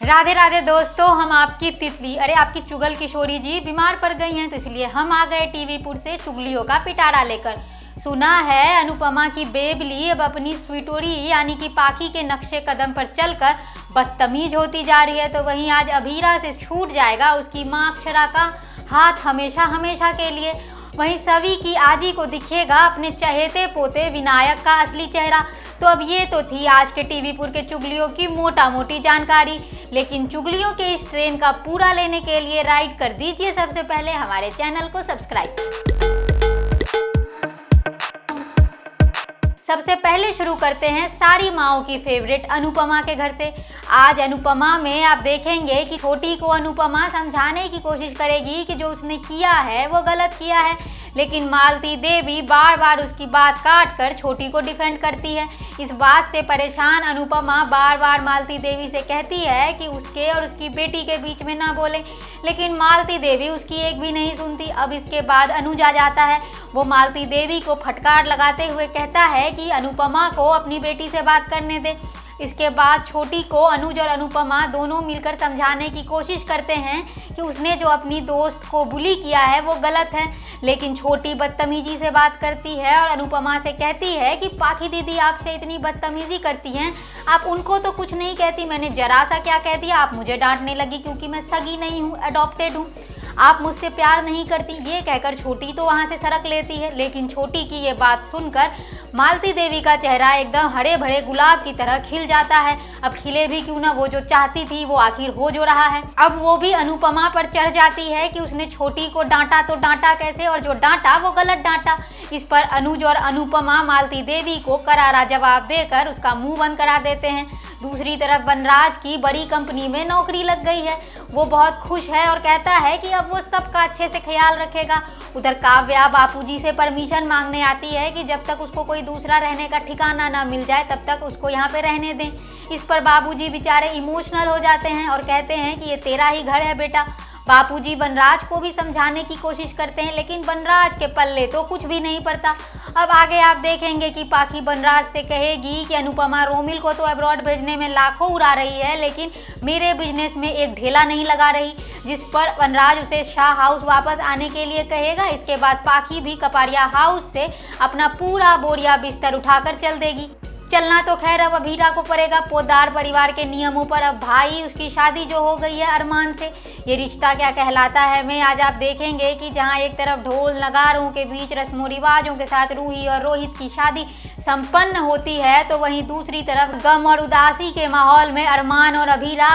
राधे राधे दोस्तों, हम आपकी तितली आपकी चुगल किशोरी जी बीमार पड़ गई हैं, तो इसलिए हम आ गए टीवीपुर से चुगलियों का पिटारा लेकर। सुना है अनुपमा की बेबली अब अपनी स्वीटोरी यानी कि पाखी के नक्शे कदम पर चलकर बदतमीज होती जा रही है, तो वहीं आज अभीरा से छूट जाएगा उसकी मां अक्षरा का हाथ हमेशा हमेशा के लिए। वहीं सभी की आजी को दिखेगा अपने चहेते पोते विनायक का असली चेहरा। तो अब ये तो थी आज के टीवीपुर के चुगलियों की मोटा मोटी जानकारी, लेकिन चुगलियों के इस ट्रेन का पूरा लेने के लिए राइट कर दीजिए सबसे पहले हमारे चैनल को सब्सक्राइब। सबसे पहले शुरू करते हैं सारी माओं की फेवरेट अनुपमा के घर से। आज अनुपमा में आप देखेंगे कि छोटी को अनुपमा समझाने की कोशिश करेगी कि जो उसने किया है वो गलत किया है, लेकिन मालती देवी बार बार उसकी बात काट कर छोटी को डिफेंड करती है। इस बात से परेशान अनुपमा बार बार मालती देवी से कहती है कि उसके और उसकी बेटी के बीच में ना बोले, लेकिन मालती देवी उसकी एक भी नहीं सुनती। अब इसके बाद अनुज आ जाता है, वो मालती देवी को फटकार लगाते हुए कहता है कि अनुपमा को अपनी बेटी से बात करने दे। इसके बाद छोटी को अनुज और अनुपमा दोनों मिलकर समझाने की कोशिश करते हैं कि उसने जो अपनी दोस्त को बुली किया है वो गलत है, लेकिन छोटी बदतमीजी से बात करती है और अनुपमा से कहती है कि पाखी दीदी आपसे इतनी बदतमीजी करती हैं, आप उनको तो कुछ नहीं कहती, मैंने जरा सा क्या कह दिया आप मुझे डांटने लगी क्योंकि मैं सगी नहीं हूँ, अडॉप्टेड हूँ, आप मुझसे प्यार नहीं करती। ये कहकर छोटी तो वहाँ से सरक लेती है, लेकिन छोटी की ये बात सुनकर मालती देवी का चेहरा एकदम हरे भरे गुलाब की तरह खिल जाता है। अब खिले भी क्यों ना, वो जो चाहती थी वो आखिर हो जो रहा है। अब वो भी अनुपमा पर चढ़ जाती है कि उसने छोटी को डांटा तो डांटा कैसे, और जो डांटा वो गलत डांटा। इस पर अनुज और अनुपमा मालती देवी को करारा जवाब देकर उसका मुंह बंद करा देते हैं। दूसरी तरफ वनराज की बड़ी कंपनी में नौकरी लग गई है, वो बहुत खुश है और कहता है कि अब वो सबका अच्छे से ख्याल रखेगा। उधर काव्या बापूजी से परमिशन मांगने आती है कि जब तक उसको कोई दूसरा रहने का ठिकाना ना मिल जाए तब तक उसको यहाँ पे रहने दें। इस पर बाबूजी बेचारे इमोशनल हो जाते हैं और कहते हैं कि ये तेरा ही घर है बेटा। बापूजी वनराज को भी समझाने की कोशिश करते हैं, लेकिन वनराज के पल्ले तो कुछ भी नहीं पड़ता। अब आगे आप देखेंगे कि पाखी वनराज से कहेगी कि अनुपमा रोमिल को तो अब्रॉड भेजने में लाखों उड़ा रही है, लेकिन मेरे बिजनेस में एक ढेला नहीं लगा रही, जिस पर वनराज उसे शाह हाउस वापस आने के लिए कहेगा। इसके बाद पाखी भी कपाड़िया हाउस से अपना पूरा बोरिया बिस्तर उठाकर चल देगी। चलना तो खैर अब अभीरा को पड़ेगा पोद्दार परिवार के नियमों पर। अब भाई उसकी शादी जो हो गई है अरमान से, ये रिश्ता क्या कहलाता है में आज आप देखेंगे कि जहां एक तरफ ढोल नगारों के बीच रस्मों रिवाजों के साथ रूही और रोहित की शादी संपन्न होती है, तो वहीं दूसरी तरफ गम और उदासी के माहौल में अरमान और अभीरा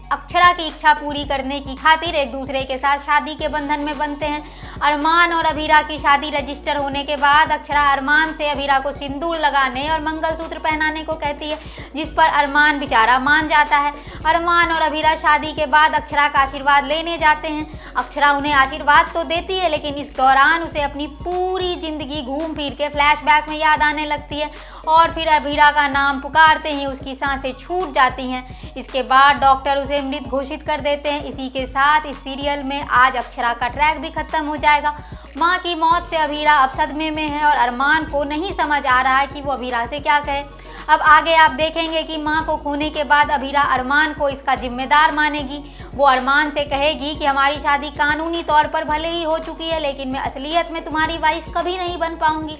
अक्षरा की इच्छा पूरी करने की खातिर एक दूसरे के साथ शादी के बंधन में बनते हैं। अरमान और अभीरा की शादी रजिस्टर होने के बाद अक्षरा अरमान से अभीरा को सिंदूर लगाने और मंगलसूत्र पहनाने को कहती है, जिस पर अरमान बेचारा मान जाता है। अरमान और अभीरा शादी के बाद अक्षरा का आशीर्वाद लेने जाते हैं। अक्षरा उन्हें आशीर्वाद तो देती है, लेकिन इस दौरान उसे अपनी पूरी जिंदगी घूम फिर के फ्लैशबैक में याद आने लगती है और फिर अभीरा का नाम पुकारते ही उसकी सांसें छूट जाती हैं। इसके बाद डॉक्टर उसे मृत घोषित कर देते हैं। इसी के साथ इस सीरियल में आज अक्षरा का ट्रैक भी खत्म हो जाएगा। माँ की मौत से अभीरा अब सदमे में है और अरमान को नहीं समझ आ रहा है कि वो अभीरा से क्या कहे। अब आगे आप देखेंगे कि माँ को खोने के बाद अभीरा अरमान को इसका जिम्मेदार मानेगी। वो अरमान से कहेगी कि हमारी शादी कानूनी तौर पर भले ही हो चुकी है, लेकिन मैं असलियत में तुम्हारी वाइफ कभी नहीं बन पाऊंगी।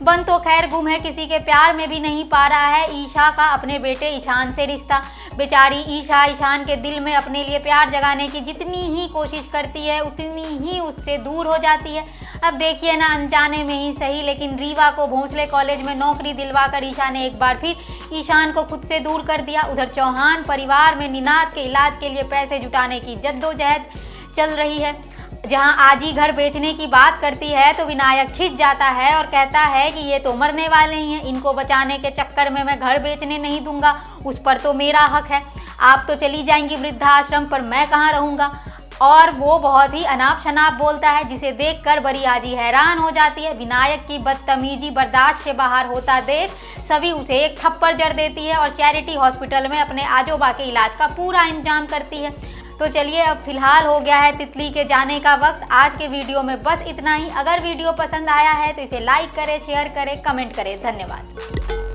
बन तो खैर गुम है, किसी के प्यार में भी नहीं पा रहा है ईशा का अपने बेटे ईशान से रिश्ता। बेचारी ईशा ईशान के दिल में अपने लिए प्यार जगाने की जितनी ही कोशिश करती है उतनी ही उससे दूर हो जाती है। अब देखिए ना, अनजाने में ही सही, लेकिन रीवा को भोंसले कॉलेज में नौकरी दिलवाकर ईशा ने एक बार फिर ईशान को खुद से दूर कर दिया। उधर चौहान परिवार में निनाद के इलाज के लिए पैसे जुटाने की जद्दोजहद चल रही है। जहां आजी घर बेचने की बात करती है तो विनायक खिंच जाता है और कहता है कि ये तो मरने वाले ही हैं, इनको बचाने के चक्कर में मैं घर बेचने नहीं दूंगा, उस पर तो मेरा हक है। आप तो चली जाएंगी वृद्धाश्रम पर मैं कहाँ रहूँगा। और वो बहुत ही अनाप शनाप बोलता है, जिसे देखकर बड़ी आजी हैरान हो जाती है। विनायक की बदतमीजी बर्दाश्त से बाहर होता देख सभी उसे एक थप्पड़ जड़ देती है और चैरिटी हॉस्पिटल में अपने आजोबा के इलाज का पूरा इंतजाम करती है। तो चलिए, अब फिलहाल हो गया है तितली के जाने का वक्त। आज के वीडियो में बस इतना ही। अगर वीडियो पसंद आया है तो इसे लाइक करें, शेयर करें, कमेंट करें। धन्यवाद।